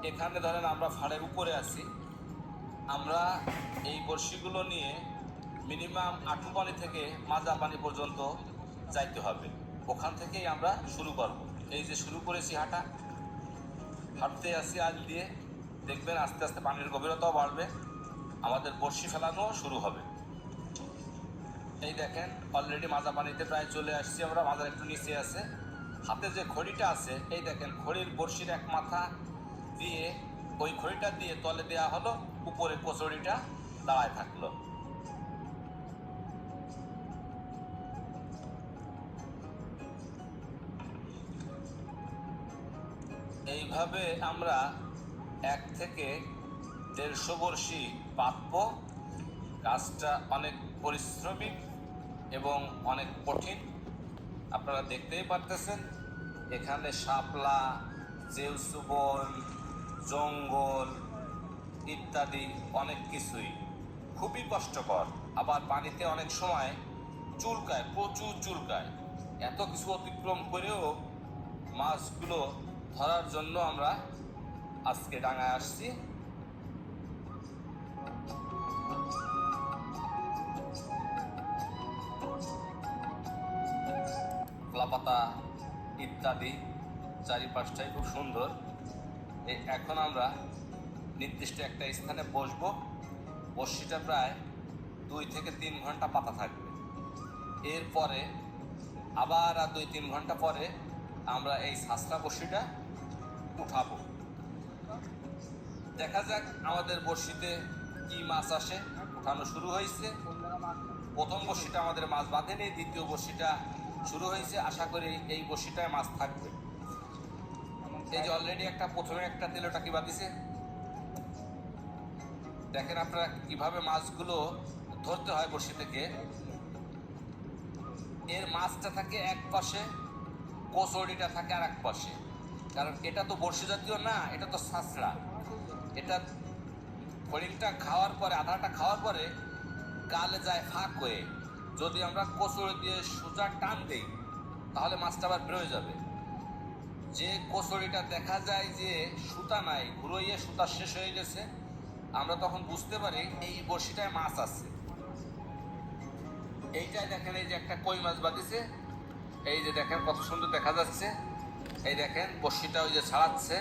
এখানে ধরেন আমরা ফাড়ের উপরে আছি, আমরা এই বড়শিগুলো নিয়ে মিনিমাম আঁটু পানি থেকে মাজা পানি পর্যন্ত যাইতে হবে। ওখান থেকেই আমরা শুরু করব। এই যে শুরু করেছি হাঁটতে আসি আজ দিয়ে, দেখবেন আস্তে আস্তে পানির গভীরতাও বাড়বে, আমাদের বড়শি ফেলানো শুরু হবে। এই দেখেন অলরেডি মাজা পানিতে প্রায় চলে আসছি আমরা, মাজার একটু নিচে আছে। হাতে যে খড়িটা আছে, এই দেখেন খড়ির বড়শির এক মাথা দিয়ে ওই খড়িটা দিয়ে তলে দেওয়া হলো, উপরে কচুরিটা দাঁড়ায় থাকলো। এইভাবে আমরা 1 থেকে 150 বড়শি পাতব। কাজটা অনেক পরিশ্রমিক এবং অনেক কঠিন। আপনারা দেখতেই পারতেছেন এখানে শাপলা, জেউসুবন, জঙ্গল ইত্যাদি অনেক কিছুই, খুবই কষ্টকর। আবার পানিতে অনেক সময় চুলকায়, প্রচুর চুলকায়। এত কিছু অতিক্রম করেও মাছগুলো ধরার জন্য আমরা আজকে ডাঙায় আসছি। কলাপাতা ইত্যাদি চারিপাশটাই খুব সুন্দর। এখন আমরা নির্দিষ্ট একটা স্থানে বসবো। বড়শিটা প্রায় 2 থেকে 3 ঘন্টা পাতা থাকবে। এরপরে আবার 2-3 ঘন্টা পরে আমরা এই ছাঁচড়া বড়শিটা উঠাবো। দেখা যাক আমাদের বড়শিতে কি মাছ আসে। উঠানো শুরু হয়েছে। প্রথম বড়শিটা আমাদের মাছ বাঁধেনি, দ্বিতীয় বড়শিটা শুরু হয়েছে। আশা করি এই বড়শিটায় মাছ থাকবে। এই যে অলরেডি প্রথমে একটা তেলটাকি বাঁধিছে। দেখেন আপনারা কিভাবে মাছগুলো ধরতে হয় বড়শি থেকে। এর মাছটা থাকে এক পাশে, কচুরিটা থাকে আর এক পাশে। কারণ এটা তো বড়শি জাতীয় না, এটা তো ছাঁচড়া। এটা ফড়িংটা খাওয়ার পরে, আধাটা খাওয়ার পরে গালে যায় ফাঁক হয়ে। যদি আমরা কচুরি দিয়ে সোজা টান দিই তাহলে মাছটা আবার বেরোয় যাবে। যে কচুরিটা দেখা যায় যে সুতা নাই, ঘুরোইয়ে সুতা শেষ হয়ে গেছে, আমরা তখন বুঝতে পারি এই বড়শিটায় মাছ আছে। এইটাই দেখেন, এই যে একটা কই মাছ বাঁধিছে। এই যে দেখেন কত সুন্দর দেখা যাচ্ছে। এই দেখেন বড়শিটা ওই যে ছাড়াচ্ছে।